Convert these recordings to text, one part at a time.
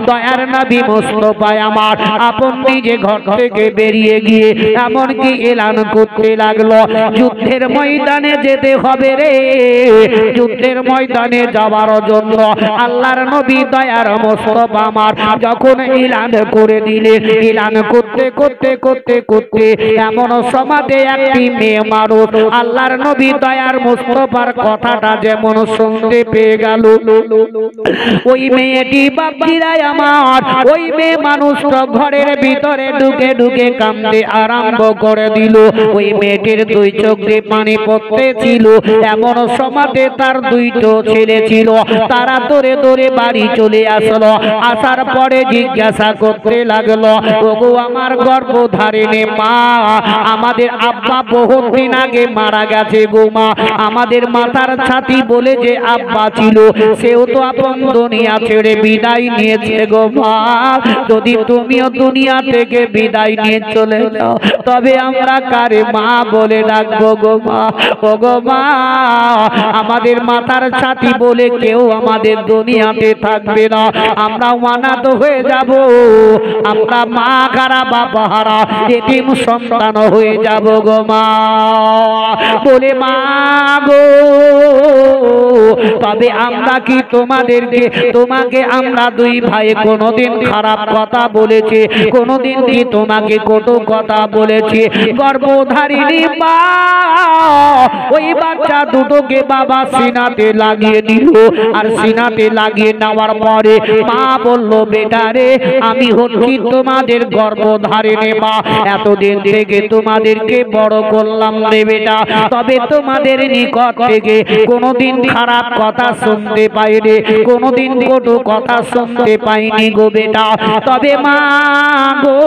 দয়ার নবী মুস্তাফা আমার আপন নিজে ঘর থেকে বেরিয়ে গিয়ে এমন কি এলান করতে লাগলো, যুদ্ধের ময়দানে যেতে হবে রে। যুদ্ধের ময়দানে যাওয়ার জন্য আল্লাহর নবী দয়ার মুস্তাফা আমার যখন এলান করে দিলেন, এলান করতে করতে করতে করতে এমন সমাজে একটি মেয়ে মানুষ আল্লাহর নবী দয়ার মুস্তাফার কথাটা যেমন শুনতে পেয়ে গেল, ওই মেয়েটি বাপজিরা আমার ওই মেয়ে মানুষটা ঘরের ভিতরে ঢুকে ঢুকে কাঁদতে আরম্ভ করে দিল। ওই মেয়েটির দুই চোখ দিয়ে পানি পড়তেছিল। এমন সমাজে তার দুইটো ছেলে ছিল, তারা দৌড়ে দৌড়ে বাড়ি চলে আসলো। আসার পরে জিজ্ঞাসা করতে লাগলো, ওগো আমার গর্ভধারিণী মা, আমাদের আব্বা বহুত দিন আগে মারা গেছে গো মা। আমাদের মাথার ছাতি বলে যে আব্বা ছিল সেও তো আপন দুনিয়া ছেড়ে বিদায় নিয়েছে গো মা। যদি তুমিও দুনিয়া থেকে বিদায় নিয়ে চলে যাও তবে আমরা কারে মা বলে ডাকবো গো মা। ও গো মা, আমাদের মাথার ছাতি বলে কেউ আমাদের দুনিয়াতে থাকবে না, আমরা অনাথ হয়ে যাব, আমরা মা হারা বাবা হারা এতিম সন্তান হয়ে যাব গো মা। বলে মা গো, তবে আমরা কি তোমাকে আমরা দুই ভাই কোনোদিন খারাপ কথা বলেছে? কোনোদিন কি তোমাকে কটু কথা বলেছে? গর্ভধারিণী মা ওই বাচ্চা দুটোকে বাবা সিনাতে লাগিয়ে দিল। আর সিনাতে লাগিয়ে নেওয়ার পরে মা বলল, বেটা রে, আমি হচ্ছি তোমাদের গর্ভধারিণী মা, এতদিন থেকে তোমাদেরকে বড় করলাম রে বেটা, তবে তোমাদের নিকট থেকে কোনোদিন খারাপ কথা শুনতে পাইনি, কোনোদিন কটু কথা শুনতে পাইনি গো বেটা। তবে মা গো,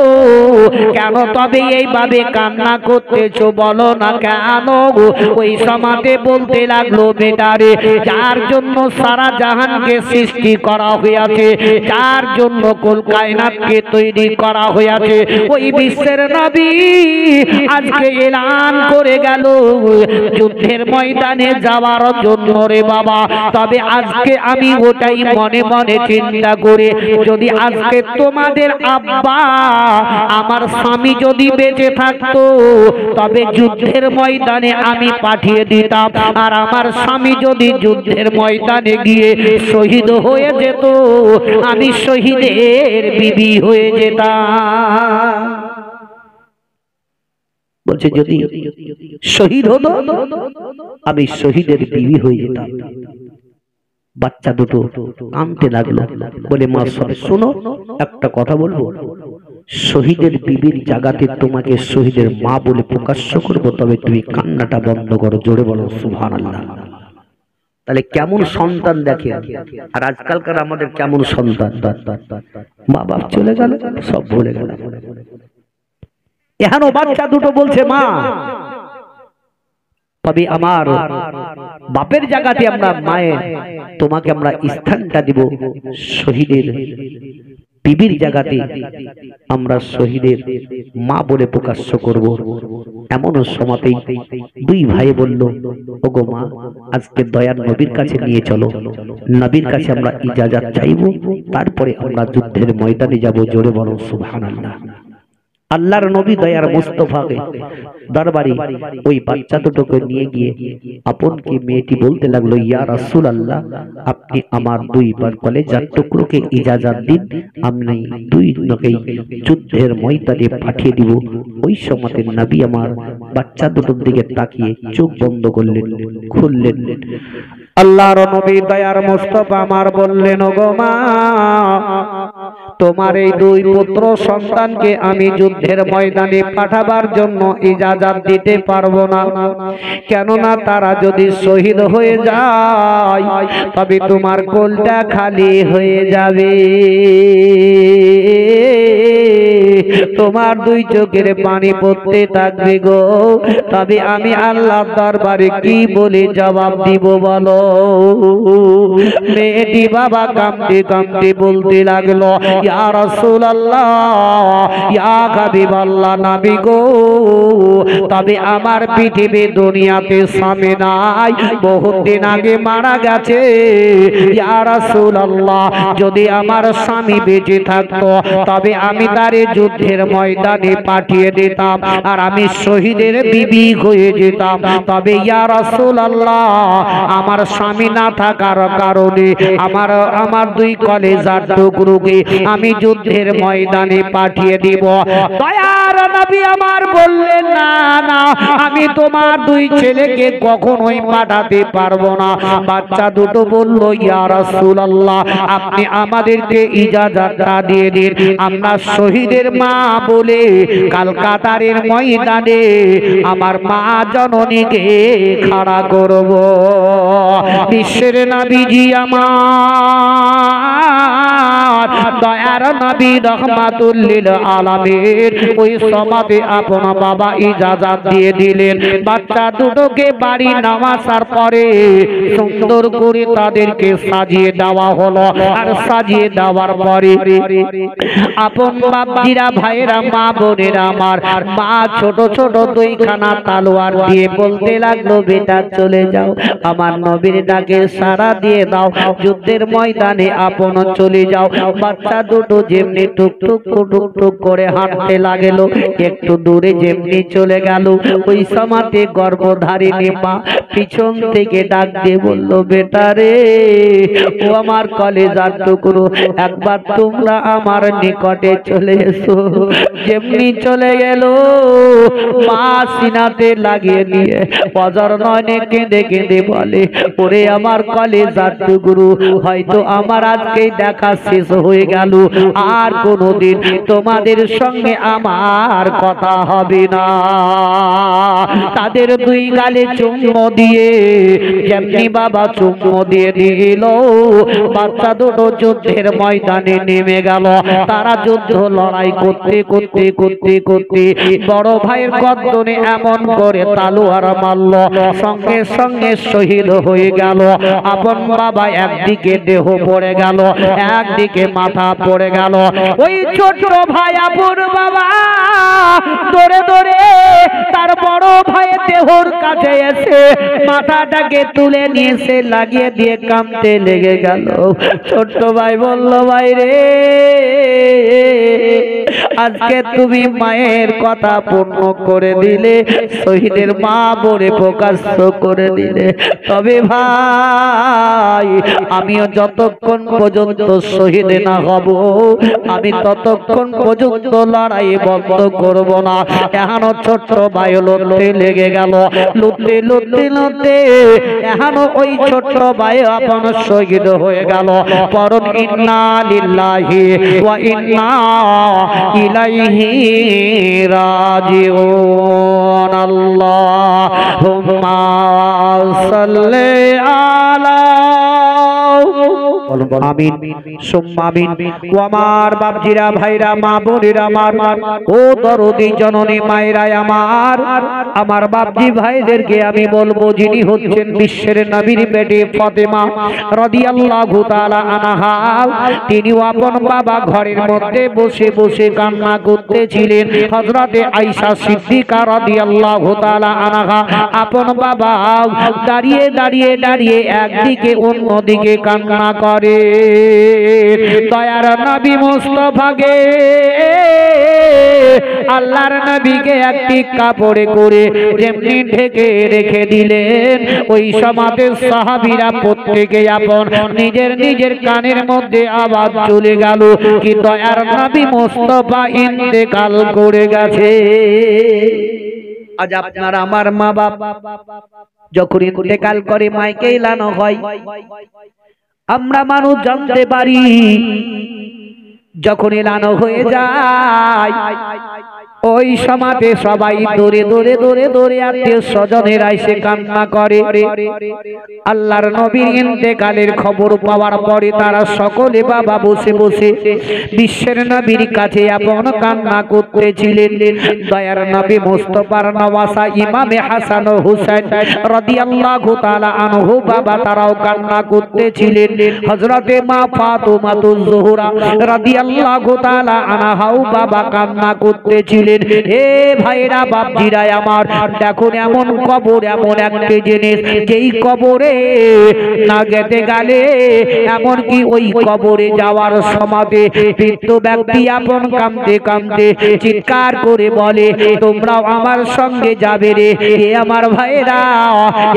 কেন তবে এইভাবে কান্না করতেছো বলো না কেন গো? ওই সমাজে বলতে লাগলো, বেটা রে, যার জন্য সারা জাহানকে সৃষ্টি করা হয়েছে, যার জন্য কুল কায়নাতকে তৈরি করা হয়েছে, ওই বিশ্বের নবী আজকে এলান করে গেল যুদ্ধের ময়দানে যাওয়ার জন্য রে বাবা। তবে আজকে আমি ওটাই মনে মনে চিন্তা করে, যদি আজকে তোমাদের আব্বা আমার স্বামী যদি বেঁচে থাকতো তবে যুদ্ধের ময়দানে আমি পাঠিয়ে দিতাম, আর আমার স্বামী যদি যুদ্ধের ময়দানে গিয়ে শহীদ হয়ে যেত আমি শহীদের বিবি হয়ে যেতাম। বলছে যদি শহীদ হতো আমি শহীদের বিবি হয়ে যেতাম। বাচ্চা দুটো কাঁদতে লাগলো, বলে মা শোনো, একটা কথা বলবো, শহীদের বিবির জায়গাতে তোমাকে শহীদের মা বলে প্রকাশ্য করবো, তবে তুমি কান্নাটা বন্ধ করো, জোরে বলো সুবহানাল্লাহ। তাহলে কেমন সন্তান দেখে, আর আজকালকার আমাদের কেমন সন্তান, মা বাপ চলে গেল সব ভুলে গেল। এখনো বাচ্চা দুটো বলছে মা, তবে আমার বাপের জায়গাতে আমরা মায়ের তোমাকে আমরা স্থানটা দিব শহীদের বিবির জায়গাতে আমরা শহীদের মা বলে প্রকাশ্য করব। এমন সময়তেই দুই ভাই বলল, ওগো মা, আজকে দয়ার নবীর কাছে নিয়ে চলো, নবীর কাছে আমরা ইজাজত চাইব, তারপরে আমরা যুদ্ধের ময়দানে যাব, জোরে বলো সুবহানাল্লাহ। আল্লাহর নবী দয়ার মুস্তাফাকে দরবারে ওই বাচ্চা দুটোকে নিয়ে গিয়ে আপন কি মেয়েটি বলতে লাগলো, ইয়া রাসূলুল্লাহ, আপনি আমার দুই কলেজার টুকরোকে ইজাজত দিন, আমি দুই নকেই যুদ্ধের ময়দানে পাঠিয়ে দিব। ওই সময়তে নবী আমার বাচ্চা দুটোর দিকে তাকিয়ে চোখ বন্ধ করলেন, খুললেন। আল্লাহর নবী দয়ার মুস্তাফা আমার বললেন, ওগো মা, তোমার এই দুই পুত্র সন্তানকে আমি যুদ্ধের ময়দানে পাঠাবার জন্য ইজাজত দিতে পারবো না, কেননা তারা যদি শহীদ হয়ে যায় তবে তোমার কোলটা খালি হয়ে যাবে। তোমার দুই চোখের পানি পড়তে থাকবে গো। তবে আমি আল্লাহর দরবারে কি বলে জবাব দিব বলো? মেয়েটি বাবা কাঁদতে কাঁদতে বলতে লাগলো, ইয়া রাসূলুল্লাহ, ইয়া হাবিবাল্লাহ, নবী গো, তবে আমার পৃথিবী দুনিয়াতে স্বামী নাই, বহুত দিন আগে মারা গেছে। ইয়া রাসূলুল্লাহ, যদি আমার স্বামী বেঁচে থাকতো তবে আমি তারে যুদ্ধের ময়দানে পাঠিয়ে দিতাম আর আমি শহীদের বিবি হয়ে যেতাম। তবে ইয়া রাসূলুল্লাহ, আমার স্বামী না থাকার কারণে আমার দুই কলেজার টুকরোকে আমি যুদ্ধের ময়দানে পাঠিয়ে দিব। দয়ার নবী আমার বললেন, না না, আমি তোমার দুই ছেলেকে কখনোই পাঠাতে পারবো না। বাচ্চা দুটো বলল, ইয়া রাসূলুল্লাহ, আপনি আমাদেরকে ইজাজতটা দিয়ে দিন, আমরা শহীদের মা বলে কালকাতারের ময়দানে আমার মা জননীকে খাড়া করব। বিশ্বের নবীজি আমার দয়ার নবী রহমাতুল লিল আলামিন ওই সমাজে আপন বাবা ইজাজত দিয়ে দিলেন। বাচ্চা দুটোকে বাড়ি নামাসার পরে সুন্দর করে তাদেরকে সাজিয়ে দেওয়া হলো। আর সাজিয়ে দেওয়ার পরে আপন বাপজিরা, ভাইরা, মা বোনেরা আমার, মা ছোট ছোট দুইখানা তালোয়ার দিয়ে বলতে লাগলো, বেটা চলে যাও, আমার নবীর ডাকে সাড়া দিয়ে দাও, যুদ্ধের ময়দানে আপন চলে যাও। বাচ্চা দুটো যেমনি টুকটুক টুকটুক করে হাঁটতে লাগলো, একটু দূরে যেমনি চলে গেল, ওই সমাতে গর্ভধারিণী মা পিছন থেকে ডাক দিয়ে বলল, বেটা রে, ও আমার কলেজার টুকরো, একবার তোমরা আমার নিকটে চলে এসো। যেমনি চলে গেল, মা সিনাতে লাগিয়ে নিয়ে অজর নয়নে কেঁদে কেঁদে বলে, ওরে আমার কলেজার টুকরো, হয়তো আমার আজকেই দেখা শেষ হয়ে গেল, আর কোনোদিন তোমাদের সঙ্গে আমার কথা হবে না। তাদের দুই গালে চুম্বো দিয়ে যেমনি বাবা চুম্বো দিয়ে দিল, বাচ্চা দুটো যুদ্ধের ময়দানে নেমে গেল। তারা যুদ্ধ লড়াই করতে করতে করতে করতে বড় ভাইয়ের গর্দনে এমন করে তালোয়ার মারল, সঙ্গে সঙ্গে শহীদ হয়ে গেল। আপন বাবা একদিকে দেহ পড়ে গেল, একদিকে মাথা পড়ে গেল। ওই ছোট ভাই আপন বাবা দৌড়ে দৌড়ে তার বড় ভাইয়ের দেহর কাছে এসে মাথাটাকে তুলে নিয়ে এসে লাগিয়ে দিয়ে কাঁদতে লেগে গেল। ছোট্ট ভাই বলল, ভাই রে, আজকে তুমি মায়ের কথা পূর্ণ করে দিলে, শহীদের মা বলে প্রকাশ্য করে দিলে। তবে ভাই, আমিও যতক্ষণ পর্যন্ত শহীদ না হব, আমি ততক্ষণ পর্যন্ত লড়াই বন্ধ করব না। এখনো ছোট্ট ভাই লড়তে লেগে গেল, লড়তে লড়তে লড়তে এখনো ওই ছোট্ট ভাই আপন শহীদ হয়ে গেল। পরম ইন্না লিল্লাহি ওয়া ইন্না ইলাইহি রাজিউন। আল্লাহুম্মা সাল্লি আলা আমিন সুম্মা আমিন। ও আমার বাপজিরা, ভাইরা, মা বোনেরা আমার, ও দরদি জননী মায়েরা আমার, আমার বাপজি ভাইদেরকে আমি বলবো, যিনি হচ্ছেন বিশ্বের নবীর বেটি ফাতেমা রাদিয়াল্লাহু তাআলা আনহা, তিনি আপন বাবা ঘরের মধ্যে বসে বসে কান্না করতেছিলেন। হযরতে আয়েশা সিদ্দিকা রাদিয়াল্লাহু তাআলা আনহা আপন বাবা দাঁড়িয়ে দাঁড়িয়ে দাঁড়িয়ে একদিকে অন্যদিকে কান্না করে। দয়ার নবী মুস্তাফাকে, আল্লাহর নবীকে একটি কাপড়ে করে যেমনি ঢেকে রেখে দিলেন, ওই সমাজের সাহাবীরা প্রত্যেকে আপন নিজের নিজের কানের মধ্যে আওয়াজ চলে গেল, কি দয়ার নবী মুস্তাফা ইন্তেকাল করে গেছে। আজ আপনার আমার মা বাপ যখন ইন্তেকাল করে মাইকে এলানো হয়, আমরা মানুষ জানতে পারি। যখন এলানো হয়ে যায়, ওই সমাজে সবাই দৌড়ে দৌড়ে দৌড়ে দৌড়ে আত্মীয় স্বজনেরা এসে কান্না করে। আল্লাহর নবীর ইন্তেকালের খবর পাওয়ার পরে তারা সকলে বাবা বসে বসে বিশ্বের নবীর কাছে আপন কান্না করতেছিলেন। দয়ার নবী মুস্তাফার নওয়াসা ইমামে হাসান ও হুসাইন রাদিয়াল্লাহু তাআলা আনহু বাবা তারাও কান্না করতেছিলেন। হযরতে মা ফাতেমাতুজ জোহরা রাদিয়াল্লাহু তাআলা আনহাও বাবা কান্না করতেছিলেন। হে ভাইরা বাপজিরা আমার, দেখুন এমন কবর, এমন একটা জিনিস যেই কবরে না গেতে গেলে এমন কি ওই কবরে যাওয়ার সমাজে মৃত ব্যক্তি আপন কাঁদতে কাঁদতে চিৎকার করে বলে তোমরাও আমার সঙ্গে যাবে রে। হে আমার ভাইরা,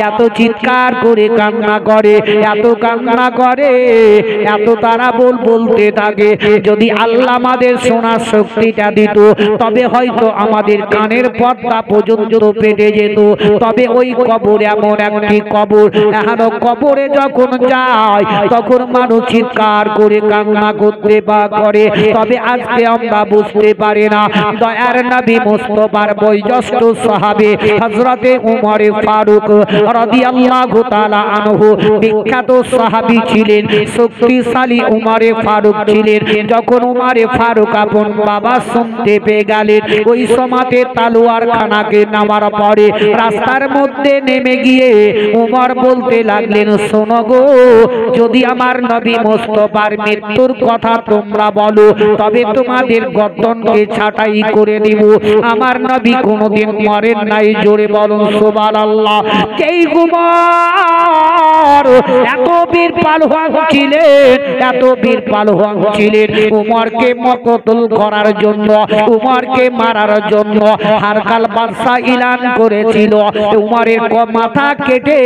এত চিৎকার করে কান্না করে, এত কান্না করে, এত তারা বলতে থাকে। যদি আল্লাহ আমাদের শোনার শক্তিটা দিত তবে হয়তো আমাদের কানের পর্দা পর্যন্ত পেটে যেত। তবে ওই কবর এমন একটি কবর, এখন কবরে যখন যায় তখন মানুষ চিৎকার করে কান্না করতে করে। তবে আজকে আমরা বুঝতে পারি না দয়ার নবী মুস্তাফার বয়োজ্যেষ্ঠ সাহাবী হযরতে উমর ফারুক রাদিয়াল্লাহু তাআলা আনহু বিখ্যাত সাহাবী ছিলেন, শক্তিশালী উমর ফারুক ছিলেন। যখন উমর ফারুক আপন বাবা শুনতে পেয়ে গেলেন, ওই সমাতে তালোয়ার খানাকে নামার পরে রাস্তার মধ্যে নেমে গিয়ে উমর বলতে লাগলেন, শোনো গো, যদি আমার নবী মুস্তাফার মৃত্যুর কথা তোমরা বলো তবে তোমাদের গর্দনকে ছাঁটাই করে দিব। আমার নবী কোনোদিন মরেন নাই, জোরে বলুন সুবহানাল্লাহ। এই উমর এত বীর পালোয়ান ছিলেন, এত বীর পালোয়ান ছিলেন, উমরকে কতল করার জন্য, উমরকে মারার জন্য হারকাল বাদশা এলান করেছিল উমরের মাথা কেটে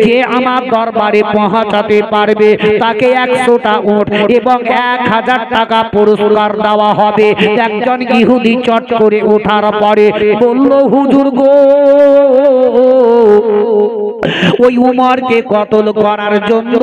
যে আমার দরবারে পৌঁছাতে পারবে তাকে 100টা উট এবং 1000 টাকা পুরস্কার দেওয়া হবে। একজন ইহুদি চট করে ওঠার পরে বলল, হুজুর গো, ওই উমরকে কতল করার জন্য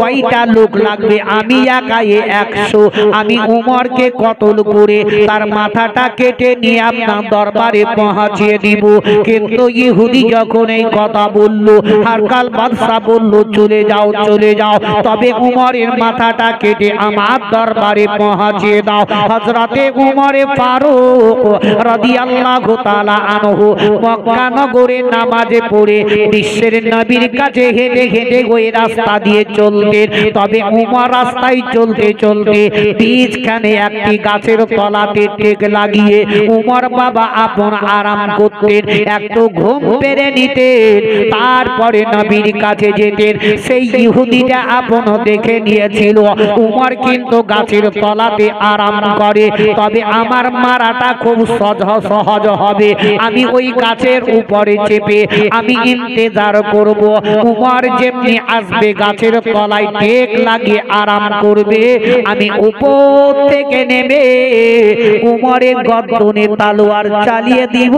কয়টা লোক লাগবে? আমি একাই 100। আমি উমরকে কতল করে তার মাথাটা কেটে নিয়ে আপনার দরবারে পৌঁছিয়ে দিব। কিন্তু ইহুদি যখন এই কথা বলল, হারকাল বাদশা বলল, চলে যাও চলে যাও, তবে উমরের মাথাটা কেটে আমার দরবারে পৌঁছিয়ে দাও। হযরতে উমর ফারুক রাদিয়াল্লাহু তাআলা আনহু মক্কা নগরে নামাজে পড়ে বিশ্বের নবীর কাছে হেঁটে হেঁটে ওই রাস্তা দিয়ে চলতেন। তবে উমর রাস্তায় চলতে চলতে বীজখানে একটি গাছের তলাতে টেক লাগিয়ে উমর বাবা আপন আরাম করতেন, একটু ঘুম পেরে নিতেন, তারপরে নবীর কাছে যেতেন। সেই ইহুদিটা আপন দেখে নিয়েছিল উমর কিন্তু গাছের তলাতে আরাম করে, তবে আমার মারাটা খুব সহজ হবে। আমি ওই গাছের উপরে চেপে আমি ইন্তেজার করব, উমর যেমনি আসবে গাছের তলায় টেক লাগিয়ে আরাম করবে, আমি উপর থেকে নেমে উমরের গর্দনে তালোয়ার চালিয়ে দিব,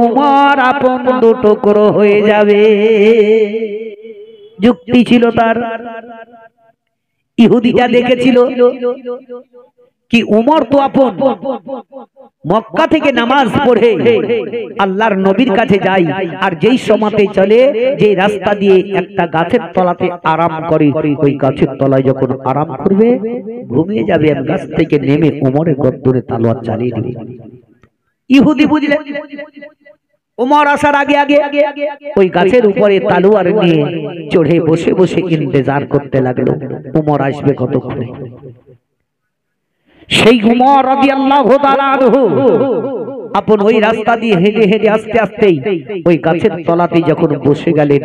উমর আপন দুটুকরো হয়ে যাবে। যুক্তি ছিল তার। ইহুদিটা দেখেছিল কি উমর তো আপন, মক্কা থেকে নামাজ পড়ে আল্লাহর নবীর কাছে যায়, আর যেই সময়তে চলে যে রাস্তা দিয়ে একটা গাছের তলাতে আরাম করে, ওই গাছের তলায় যখন আরাম করবে ঘুমিয়ে যাবে, আর গাছ থেকে নেমে উমরের গর্দনে তালোয়ার চালিয়ে দিবে। ইহুদি বুঝলেন, উমর আসার আগে আগে ওই গাছের উপরে তালোয়ার নিয়ে চড়ে বসে বসে ইন্তজার করতে লাগলো উমর আসবে কতক্ষণে। সেই উমর রাদিয়াল্লাহু তাআলা আনহু আপন ওই রাস্তা দিয়ে হেঁটে হেঁটে আস্তে আস্তেই ওই গাছের তলাতে যখন বসে গেলেন,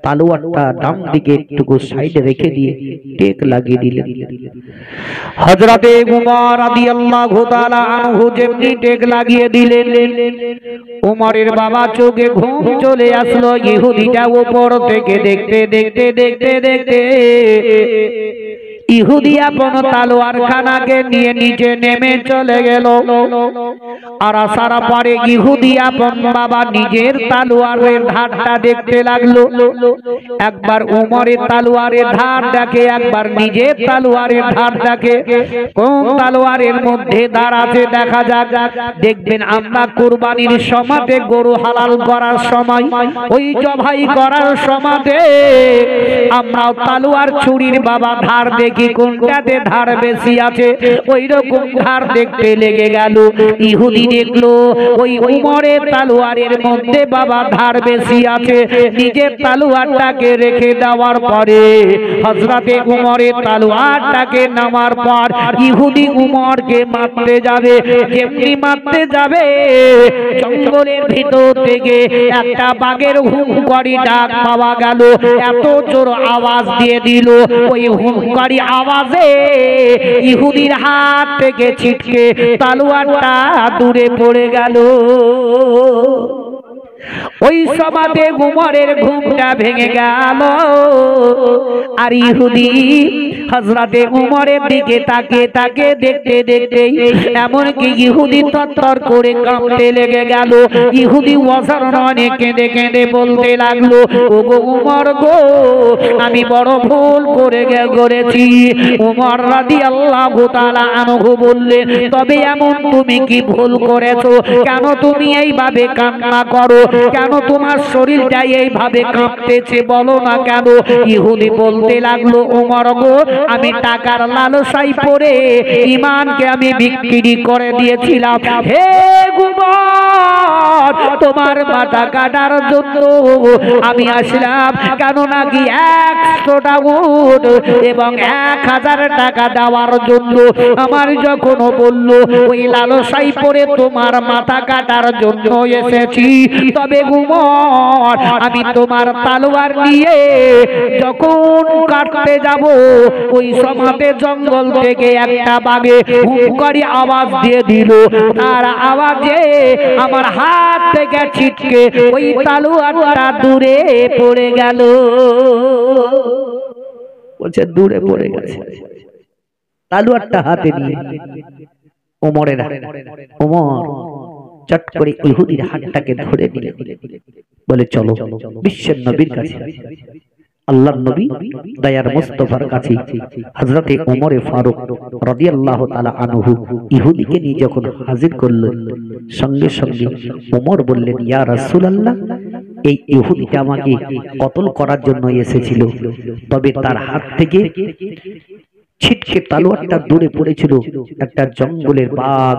তালোয়ারটা ডান দিকে একটু সাইডে রেখে দিয়ে টেক লাগিয়ে দিলেন। হযরতে উমর রাদিয়াল্লাহু তাআলা আনহু যেমনি টেক লাগিয়ে দিলেন, উমরের বাবা চোখে ঘুম চলে আসলো। ইহুদিটা উপর থেকে দেখতে দেখতে দেখতে দেখতে ইহুদি আপন তলোয়ার খানাকে নিয়ে নিচে নেমে চলে গেল। আর আসার পরে ইহুদি আপন বাবা নিজের তলোয়ারের ধারটা দেখতে লাগলো। একবার উমরের তলোয়ারের ধার দেখে, একবার নিজের তলোয়ারের ধার দেখে। কোন তলোয়ারের মধ্যে ধার আছে দেখা যাক। দেখবেন আমরা কুরবানির সময়তে গরু হালাল করার সময়, ওই জবাই করার সময়তে আমরা তলোয়ার ছুরির বাবা ধার দেখি, কোনটাতে ধার বেশি আছে ওই রকম ধার দেখতে লেগে গেল। ইহুদি দেখলো ওই উমরের তলোয়ারের মধ্যে বাবা ধার বেশি আছে। নিজের তলোয়ারটাকে রেখে দেওয়ার পরে হযরতে উমরের তলোয়ারটাকে নামার পর ইহুদি উমরকে মারতে যাবে। যেমনি মারতে যাবে জঙ্গলের ভিতর থেকে একটা বাঘের হুঙ্কারি ডাক পাওয়া গেল। এত জোর আওয়াজ দিয়ে দিল, ওই হুঙ্কারি আওয়াজে ইহুদির হাত থেকে ছিটকে তলোয়ারটা দূরে পড়ে গেল। ওই সমাতে উমরের ঘুমটা ভেঙে গেল। আর ইহুদি হযরতে উমরের দিকে তাকে তাকে দেখতে দেখতে এমনকি ইহুদি তরতর করে কাঁপতে লেগে গেল। ইহুদি অসাধারণ কেঁদে কেঁদে বলতে লাগলো, ওগো উমর গো, আমি বড় ভুল করেছি। উমর রাদিয়াল্লাহু তাআলা আনহু বললেন, তবে এমন তুমি কি ভুল করেছো? কেন তুমি এইভাবে কান্না করো? কেন তোমার শরীরটা এইভাবে কাঁপতেছে বলো না কেন? ইহুদি বলতে লাগলো, ওমর গো, আমি টাকার লালসায় পড়ে ঈমানকে আমি বিক্রি করে দিয়েছিলাম। হে উমর, তোমার মাথা কাটার জন্য আমি আসলাম। কেন নাকি 100টা উট এবং 1000 টাকা দেওয়ার জন্য। আমার যখন বলল ওই লালসায় পড়ে তোমার মাথা কাটার জন্য এসেছি। তবে উমর, আমি তোমার তলোয়ার নিয়ে যখন কাটতে যাব ওই সময়তে জঙ্গল থেকে একটা বাঘে হুঙ্কারি আওয়াজ দিয়ে দিল। তার আওয়াজে আমার হাত থেকে ছিটকে ওই তলোয়ারটা দূরে পড়ে গেল। বলছে দূরে পড়ে গেছে। তলোয়ারটা হাতে নিয়ে ওমরের ওমর চট করে ইহুদির হাতটাকে ধরে নিলেন, বলে চলো বিশ্বের নবীর কাছে। আল্লাহর নবী দয়ার মুস্তাফার কাছে হযরতে ওমর ফারুক রাদিয়াল্লাহু তাআলা আনহু ইহুদিকে নিয়ে যখন হাজির করলেন, সঙ্গে সঙ্গে ওমর বললেন, ইয়া রাসূলুল্লাহ, এই ইহুদিটা আমাকে কতল করার জন্য এসেছিল, তবে তার হাত থেকে ছিটকে তলোয়ারটা দূরে পড়েছিল। একটা জঙ্গলের বাঘ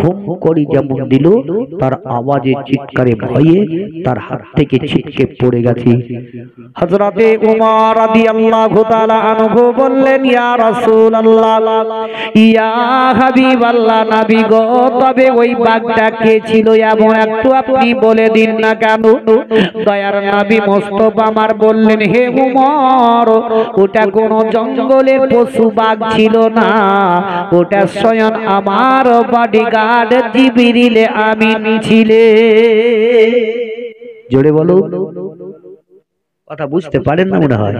হুম করে যেমন দিল, তার আওয়াজে চিৎকারে ভয়ে তার হাত থেকে ছিটকে পড়ে গেছে। হযরতে উমর রাদিয়াল্লাহু তাআলা আনহু বললেন, ইয়া রাসূলুল্লাহ, ইয়া হাবিবাল্লাহ, নবী গো, তবে ওই বাঘটা কে ছিল এমন একটু আপনি বলে দিন না কেন? দয়ার নবী মুস্তাফা আমার বললেন, হে উমর, ওটা কোন জঙ্গলের পশু বাঘ ছিল না, ওটা স্বয়ং আমার বডিগার্ড জিবরিল আমিন ছিলে। জোরে বলো, কথা বুঝতে পারেন না মনে হয়?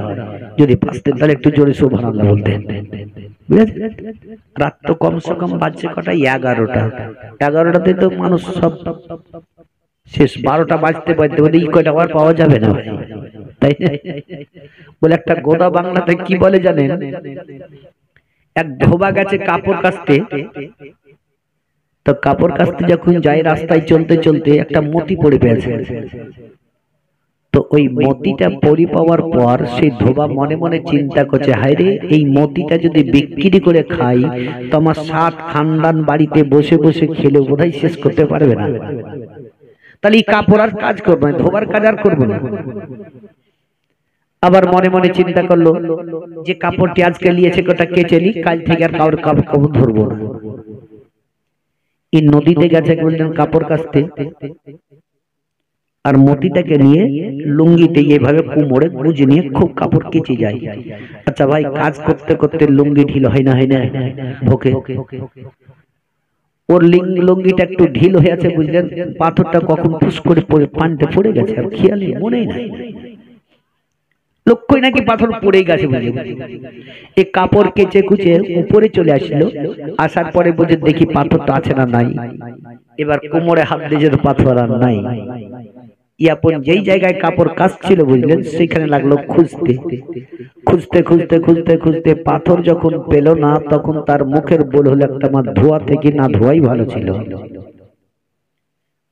যদি পারতেন তাহলে একটু জোরে সুবহানাল্লাহ বলতেন। রাত তো কমসে কম বাজছে কটা? 11টা। 11টাতে তো মানুষ সব শেষ। 12টা বাজতে বাজতে বলে এই কয়টা আর পাওয়া যাবে না, তাই বলে একটা গোদা বাংলাতে কি বলে জানেন? এক ধোবা গেছে কাপড় কাচতে, তো কাপড় কাচতে যখন যায় রাস্তায় চলতে চলতে একটা মতি পড়ে পেয়েছে। তো ওই মতিটা পরি পাওয়ার পর সেই ধোবা মনে মনে চিন্তা করছে, হায় রে, এই মতিটা যদি বিক্রি করে খাই তো আমার 7 খানদান বাড়িতে বসে বসে খেলে বোধহয় শেষ করতে পারবে না। তাহলে এই কাপড় আর কাজ করবো না, ধোবার কাজ আর করবো না। আবার মনে মনে চিন্তা করলো যে কাপড়টি আজকে নিয়েছে ওটা কেচে নি, কাল থেকে আর কাপড় কাপড় ধরবো না। এই নদীতে গেছে বললেন কাপড় কাচতে, আর মতিটাকে নিয়ে লুঙ্গিতে এইভাবে কোমরে গুঁজে নিয়ে খুব কাপড় কেচে যায়। আচ্ছা ভাই, কাজ করতে করতে লুঙ্গি ঢিল হয় না, হয় না ভোকে? ওর লুঙ্গিটা একটু ঢিল হয়ে আছে বুঝলেন, পাথরটা কখন ফুস করে পড়ে পানিতে পড়ে গেছে আর খেয়ালই মনেই নাই। লক্ষ্যই নাকি পাথর পড়ে গেছে বুঝে এই কাপড় কেচে কুচে উপরে চলে আসলো, আসার পরে বুঝে দেখি পাথরটা আছে না নাই। এবার কোমরে হাত দিয়ে যেত পাথর আর নাই। ইয়াপন যেই জায়গায় কাপড় কাচছিল বুঝলেন, সেখানে লাগলো খুঁজতে খুঁজতে খুঁজতে খুঁজতে খুঁজতে পাথর যখন পেল না, তখন তার মুখের বল হলো একটা আমার ধোয়া থেকে না ধোয়াই ভালো ছিল।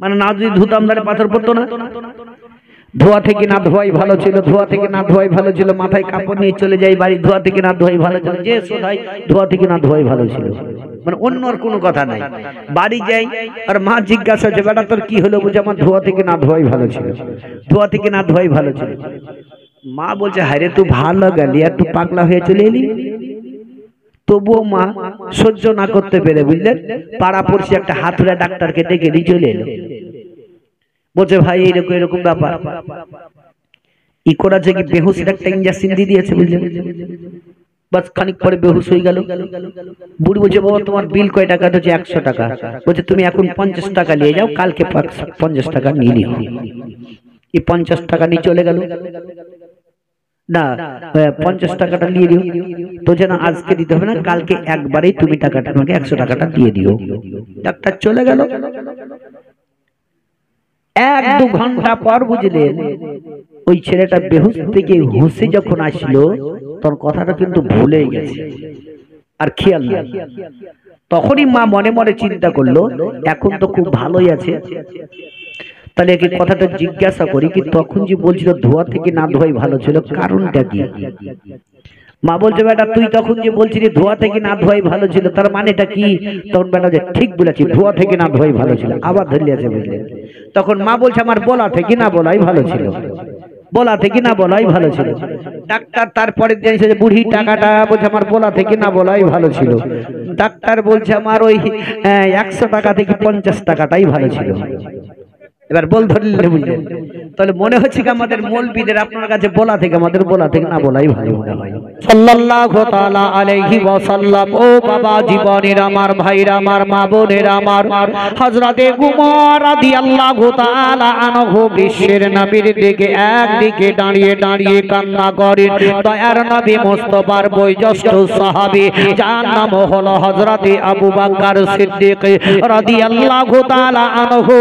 মানে না যদি ধুতাম তাহলে পাথর পড়তো না, ধোয়া থেকে না ধোয়াই ভালো ছিল, ধোয়া থেকে না ধোয়াই ভালো ছিল। মাথায় কাপড় নিয়ে চলে যাই বাড়ি, ধোয়া থেকে না ধোয়াই ভালো ছিল। যে সোধাই ধোয়া থেকে না ধোয়াই ভালো ছিল, মানে অন্য আর কোনো কথা নাই। বাড়ি যাই আর মা জিজ্ঞাসা হচ্ছে বেটা তোর কি হলো, বুঝে আমার ধোয়া থেকে না ধোয়াই ভালো ছিল, ধোয়া থেকে না ধোয়াই ভালো ছিল। মা বলছে হায় রে তুই ভালো গেলি আর তুই পাগলা হয়ে চলে এলি। তবুও মা সহ্য না করতে পেরে বুঝলেন, পাড়া পড়শি একটা হাতুড়া ডাক্তারকে ডেকে নিয়ে চলে এলো। বলছে ভাই এরকম এরকম ব্যাপার, ই করাছে কি বেহুশের একটা ইঞ্জেকশন দিয়ে দিয়েছে বুঝলেন। বাস খানিক পরে বেহুশ হয়ে গেল। বুড়ি বলছে বাবা তোমার বিল কয় টাকা? হচ্ছে 100 টাকা। বলছে তুমি এখন 50 টাকা নিয়ে যাও, কালকে 50 টাকা নিয়ে নিও। এই 50 টাকা নিয়ে চলে গেল। না 50 টাকাটা নিয়ে দিও তো, যেন আজকে দিতে হবে না, কালকে একবারেই তুমি টাকাটা আমাকে 100 টাকাটা দিয়ে দিও। ডাক্তার চলে গেল। 1-2 ঘন্টা পর বুঝলেন ওই ছেলেটা বেহুশ থেকে হুঁশে যখন আসলো, তোর কথাটা কিন্তু ভুলে গেছে আর খেয়াল নেই। তখনই মা মনে মনে চিন্তা করলো এখন তো খুব ভালোই আছে, তাহলে একে কথাটা জিজ্ঞাসা করি কি তখন যে বলছিল ধোয়া থেকে না ধোয়াই ভালো ছিল, কারণটা কি? মা বলছে বেটা তুই তখন যে বলছিলি ধোয়া থেকে না ধোয়াই ভালো ছিল, তার মানেটা কি? তখন বেটা যে ঠিক বলেছি, ধোয়া থেকে না ধোয়াই ভালো ছিল। আবার ধরে আছে বুঝলেন। তখন মা বলছে আমার বলা থেকে না বলাই ভালো ছিল, বলা থেকে না বলাই ভালো ছিল। ডাক্তার তারপরে জানিয়েছে যে বুড়ি টাকাটা, বলছে আমার বলা থেকে না বলাই ভালো ছিল। ডাক্তার বলছে আমার ওই 100 টাকা থেকে 50 টাকাটাই ভালো ছিল। এবার বল ধরলে বুঝলেন, তাহলে মনে হচ্ছে কি আমাদের মৌলবীদের আপনার কাছে বলা থেকে আমাদের বলা থেকে না বলাই ভালো মনে হয়। সাল্লাল্লাহু তাআলা আলাইহি ওয়াসাল্লাম। ও বাবা জীবনের আমার ভাইরা আমার মা বোনের আমার, হযরতে উমর রাদিয়াল্লাহু তাআলা আনহু বিশ্বের নবীর দিকে একদিকে দাঁড়িয়ে দাঁড়িয়ে কান্না করেন। দয়ার নবী মুস্তাফার বয়োজ্যেষ্ঠ সাহাবী যার নাম হলো হযরতে আবু বকর সিদ্দিক রাদিয়াল্লাহু তাআলা আনহু,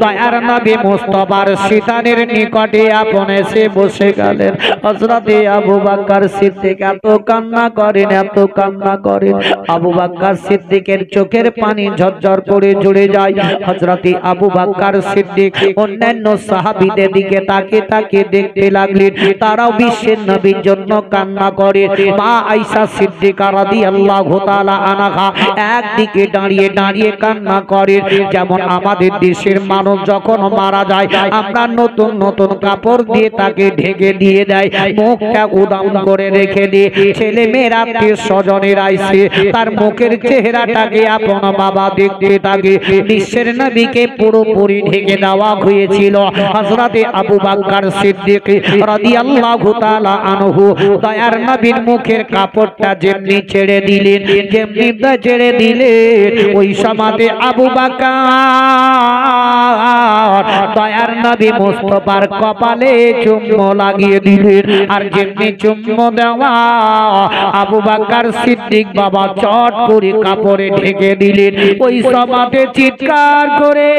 দয়ার নবী মুস্তাফার সিতানের নিকটে আপনি এসে বসে গেলেন। হযরতে আবু বকর সিদ্দিক এত কান্না করেন, এত কান্না করেন, আবু বকর সিদ্দিকের চোখের পানি ঝরঝর করে ঝরে যায়। হযরতে আবু বকর সিদ্দিক অন্যান্য সাহাবীদের দিকে তাকিয়ে তাকিয়ে দেখতে লাগলেন, তারাও বিশ্বের নবীর জন্য কান্না করে। মা আয়েশা সিদ্দিকা রাদিয়াল্লাহু তাআলা আনহা একদিকে দাঁড়িয়ে দাঁড়িয়ে কান্না করে। যেমন আমাদের দেশের মানুষ যখন মারা যায় আমরা নতুন নতুন কাপড় দিয়ে তাকে ঢেকে দিয়ে দেয়, মুখটা উদাম করে রেখে দিয়ে ছেলে মেয়ের আত্মীয় স্বজনের আইসে তার মুখের চেহারাটাকে আপন বাবা দেখতে থাকে। বিশ্বের নবীকে পুরোপুরি ঢেকে দেওয়া হয়েছিল। হযরতে আবু বকর সিদ্দিক রাদিয়াল্লাহু তাআলা আনহু দয়ার নবীর মুখের কাপড়টা যেমনি ছেড়ে দিলেন, যেমনি ছেড়ে দিলেন, ওই সময়তে আবু বকর দয়ার নবী মুস্তাফার কপালে চুম্বন লাগিয়ে দিলেন। আর যেমনি চুম্বন দেওয়া আবু বকর সিদ্দিক বাবা চট করে কাপড়ে ঢেকে দিলেন। ওই সময়তে চিৎকার করে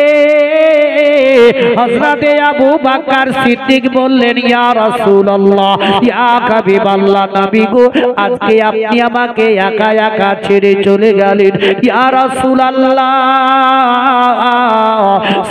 হযরতে আবু বকর সিদ্দিক বললেন ইয়া রাসূলুল্লাহ, ইয়া হাবিবাল্লাহ, নবী গো আজকে আপনি আমাকে একা একা ছেড়ে চলে গেলেন। ইয়া রাসূলুল্লাহ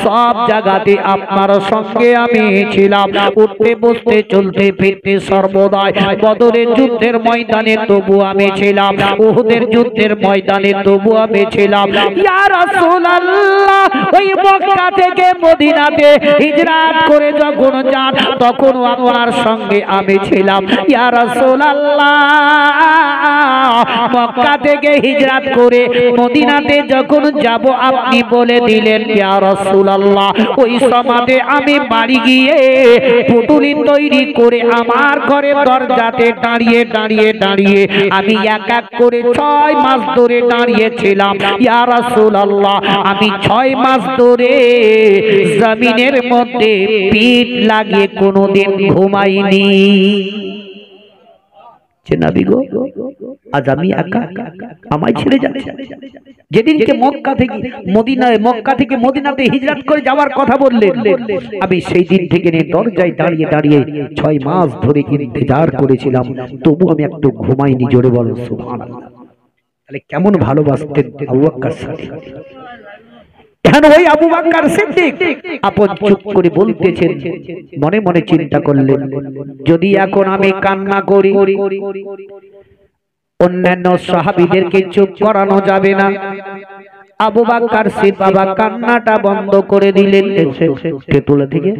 সব জায়গাতে আপনার সঙ্গে আমি ছিলাম, উঠতে বসতে চলতে ফিরতে সর্বদাই। বদরের যুদ্ধের ময়দানে তবু আমি ছিলাম, উহুদের যুদ্ধের ময়দানে তবু আমি ছিলাম। ইয়া রাসূলুল্লাহ ওই মক্কা থেকে মদিনাতে হিজরত করে যখন যান তখন আপনার সঙ্গে আমি ছিলাম। ইয়া রাসূলুল্লাহ মক্কা থেকে হিজরত করে মদিনাতে যখন যাব আপনি বলে দিলেন ইয়া রাসূলুল্লাহ, ওই সময়তে আমি বাড়ি গিয়ে পুতুলি তৈরি করে আমার ঘরের দরজাতে দাঁড়িয়ে দাঁড়িয়ে দাঁড়িয়ে আমি এক এক করে 6 মাস ধরে দাঁড়িয়েছিলাম। ইয়া রাসূলুল্লাহ, আমি 6 মাস ধরে জমিনের মধ্যে পিঠ লাগিয়ে কোনোদিন ঘুমাইনি। নবী গো, আজ আমি একা, আমায় ছেড়ে যাচ্ছে। যেদিনকে মক্কা থেকে মদিনাতে হিজরত করে যাওয়ার কথা বললেন, আমি সেই দিন থেকে দরজায় দাঁড়িয়ে দাঁড়িয়ে 6 মাস ধরে ইন্তজার করেছিলাম, তবু আমি একটু ঘুমাইনি। জোরে বলো সুবহানাল্লাহ। তাহলে কেমন ভালোবাসতেন আবু বকর সিদ্দিক। এখন ওই আবু বকর সিদ্দিক আপন চুপ করে বলতেছেন, মনে মনে চিন্তা করলেন, যদি এখন আমি কান্না করি অন্যান্য সাহাবীদেরকে চুপ করানো যাবে না। আবু বকর সিদ্দিক বাবা কান্নাটা বন্ধ করে দিলেন। তেতুলা থেকে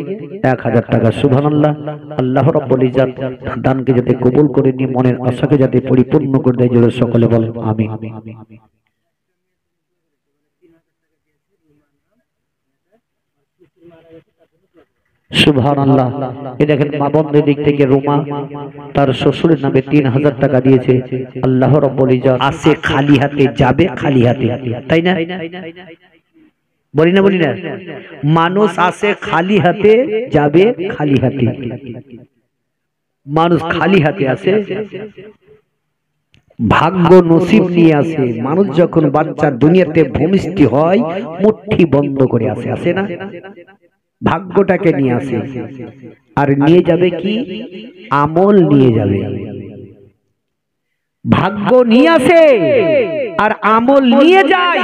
1000 টাকা। সুবহানাল্লাহ। আল্লাহ রাব্বুল ইজ্জত দানকে যাতে কবুল করে নিয়ে মনের আশাকে যাতে পরিপূর্ণ করে দেয়। জোরে সকলে বলেন আমিন। সুবহানাল্লাহ। এই দেখেন মা বোনদের দিক থেকে রোমা তার শ্বশুরের নামে 3000 টাকা দিয়েছে। আল্লাহ রাব্বুল ইজ্জত আসে খালি হাতে যাবে খালি হাতে, তাই না? বলি না মানুষ আসে খালি হাতে যাবে খালি হাতে। মানুষ খালি হাতে আসে, ভাগ্য নসিব নিয়ে আসে। মানুষ যখন বাচ্চা দুনিয়াতে ভূমিষ্ঠ হয় মুঠি বন্ধ করে আসে, আসে না? ভাগ্যটাকে নিয়ে আসে আর নিয়ে যাবে কি? আমল নিয়ে যাবে। ভাগ্য নিয়ে আসে আর আমল নিয়ে যায়,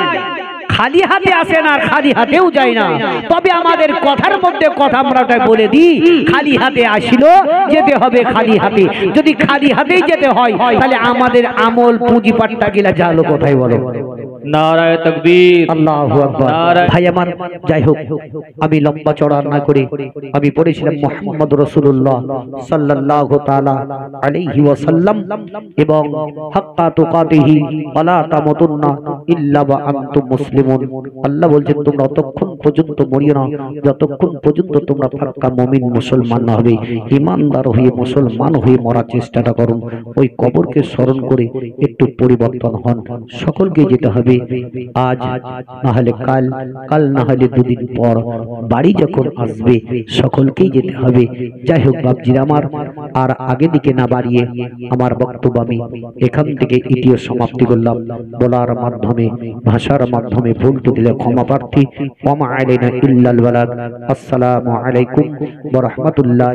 খালি হাতে আসে না আর খালি হাতেও যায় না। তবে আমাদের কথার মধ্যে কথা আমরা বলে দিই, খালি হাতে আসিল যেতে হবে খালি হাতে। যদি খালি হাতেই যেতে হয় তাহলে আমাদের আমল পুঁজিপাটটা গিলা জালো কোথায় বলো? নারায়ে তাকবীর, আল্লাহু আকবার। ভাই আমার, যাই হোক আমি লম্বা চড়া না করে আমি পড়েছিলাম মুহাম্মদ রাসূলুল্লাহ সাল্লাল্লাহু তাআলা আলাইহি ওয়াসাল্লাম এবং হাক্কা তুকাতিহি ওয়ালা তামুতুন্না ইল্লা ওয়া আনতুম মুসলিমুন। আল্লাহ বলেন তোমরা ততক্ষণ পর্যন্ত মরিও না যতক্ষণ পর্যন্ত তোমরা পাক্কা মুমিন মুসলমান না হবে। ঈমানদার হয়ে মুসলমান হয়ে মরার চেষ্টাটা করুন। ওই কবরকে স্মরণ করে একটু পরিবর্তন হন। সকলকে যেতে হবে আজ না হলে কাল, কাল না হলে 2 দিন পর। বাড়ি যখন আসবে সকলকেই যেতে হবে। যাই হোক বাপজিরা আমার, আর আগে দিকে না বাড়িয়ে আমার বক্তব্য আমি এখান থেকে ইতিও সমাপ্তি করলাম। বলার মাধ্যমে ভাষার মাধ্যমে ভুল দিলে ক্ষমা প্রার্থী। ওয়া মা আলাইনা ইল্লাল বালাগ। আসসালামু আলাইকুম ওয়া রাহমাতুল্লাহ।